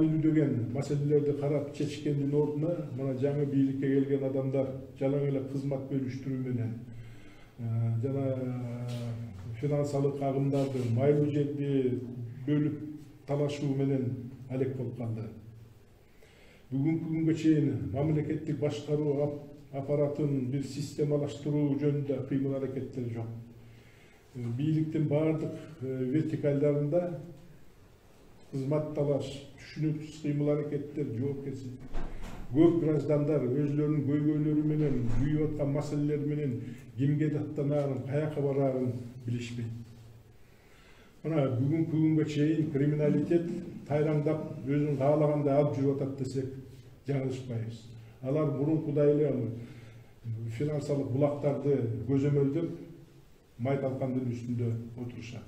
берүү деген маселелерди карап чечкендин ордуна мына жаңы бийликке келген адамдар жалаң эле кызмат бөлүштүрүү менен жана финансылык агымдарды майлуу жерди бөлүп талашуу менен алек болуп калды. Бүгүнкү күнгө чейин мамлекеттик башкаруу аппаратын бир системалаштыруу жөнүндө кыймыл аракеттер жок. Бийликтин бардык вертикалдарында кызмат талаш, түшүнүксүз кыймыл аракеттер, жоопкерчилик. Көп граждандар өзлөрүнүн көйгөйлөрү менен, күйүп аткан маселелери менен кимге даттанаарын, каяка бараарын билишпейт. Мына бүгүнкү күнгө чейин криминалитет тайраңдап, өзүн каалагандай алып жүрүп атат десек, жаңылышпайбыз. Алар мурункудай эле финансылык булактарды көзөмөлдөп, май талкандын үстүндө отурушат.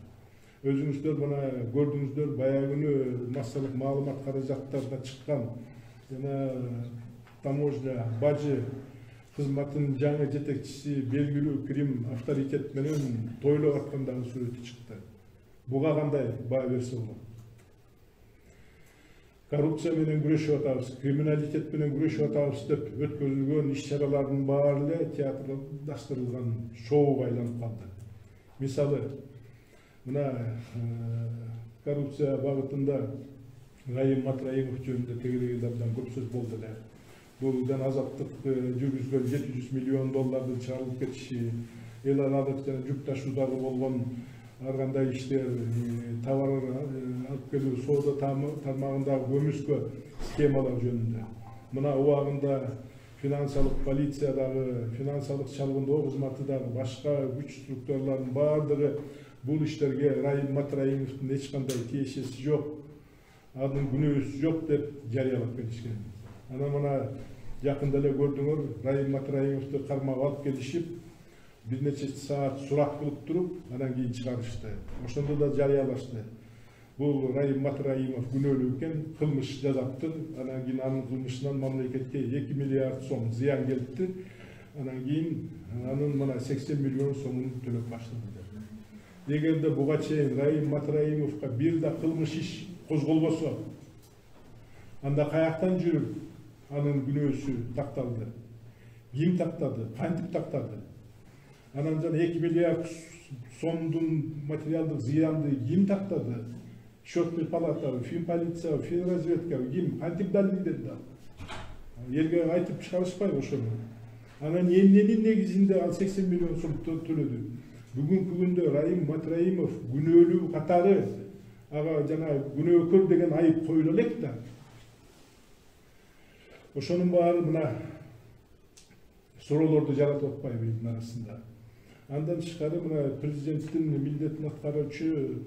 Өзүңүздөр мына көрдүңүздөр, баягы күнү массалык маалымат каражаттарына чыккан жана таможня, бажы кызматынын жаңы жетекчиси белгилүү Крим авторитет менен тойлоп аткандагы сүрөтү чыкты. Буга кандай баа берсе болот? Коррупция менен күрөшүп атабыз, криминалитет менен күрөшүп атабыз деп өткөрүлгөн иш-чаралардын баары эле театрдаштырылган шоуга айланып калды. Мисалы, мына коррупция багытында Райым Матраимов жөнүндө тегерегиде абдан көп сөз болду эле. Бул азаттык жүргүзгөн 700 миллион доллардын чыгарылып кетиши, эл аралык жана жүк ташуудагы болгон ар кандай иштер, товар алып келүү, соода тармагындагы көмүскө схемалар жөнүндө. Мына убагында финансылык полициядагы, финансылык чалгындоо кызматыдагы башка күч структураларынын баардыгы бул иштерге Райым Матраимовдун эч кандай тиешеси жок, анын күнөөсү жок деп жарыялап беришкен. Анан мына жакында эле көрдүңөр, Райым Матраимовду кармап алып келишип, бир нече саат сурак кылып туруп, анан кийин чыгарышты. Ошондо да жарыялашты. Бул Райым Матраимов күнөөлүү экен, кылмыш жасаптыр. Анан кийин анын кылмышынан мамлекетке 2 миллиард сом зыян келипти. Анан кийин анын мына 80 миллион сомун төлөп баштады. Эгерде буга чейин Райым Матраимовго бир да кылмыш иш козголбосо, анда каяктан жүрүп анын күнөөсү такталды? Ким тактады? Кантип тактады? Анан жана 2 миллиард сомдун материалдык зыянды ким тактады? Счетный палата, финполиция, финразведка, ким? Кантип далилдеди? Элге айтып чыгарышпайбы ошону? Анан эмненин негизинде ал 80 миллион сом төлөдү? Бүгүнкү күндө Райым Матраимов күнөөлүү катары ага жана күнөөкөр деген айып коюла элек да. Ошонун баары мына суроолорду жаратып атпайбы элдин арасында. Андан тышкары мына президенттин милдетин аткаруучу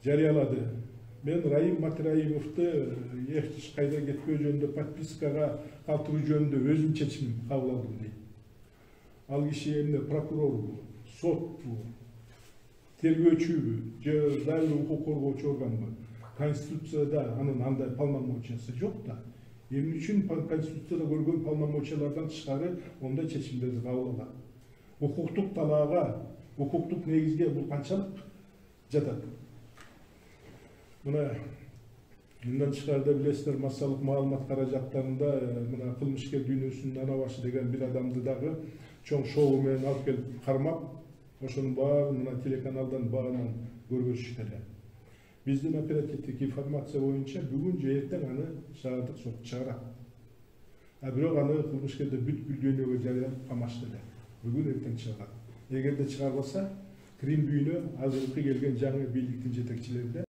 жарыялады. Мен Райым Матраимовду эч кайда кетпөө жөнүндө, подпискага калтыруу жөнүндө өзүм чечим кабыл алдым дейт. Ал киши эмне прокурорбу, сотпу, тергөөчүбү, же дайыр укук коргоочу органбы? Конституцияда анын андай полномочиясы жок да. Эмне үчүн Конституцияда көргөн полномочиялардан тышкары ондай чечимдерди кабыл алат? Укуктук талаага, укуктук негизге бул канчалык жатат? Мына мындан тышкарыда билесиздер, массалык маалымат каражаттарында мына кылмышкер дүйнөсүнүн ана башы деген бир адамды дагы чоң шоу менен алып келип кармап, ошонун баарын мына телеканалдан баарынан көргөзүштү эле. Биздин оперативдик информация боюнча бүгүн же эртең аны шаардык сот чыгарат. Бирок аны кылмышкерди бүткүл дүйнөгө жарыялап камашты эле. Бүгүн эртең чыгарат. Эгерде чыгарбаса, Крим дүйнө азыркы келген жаңы бийликтин жетекчилерinde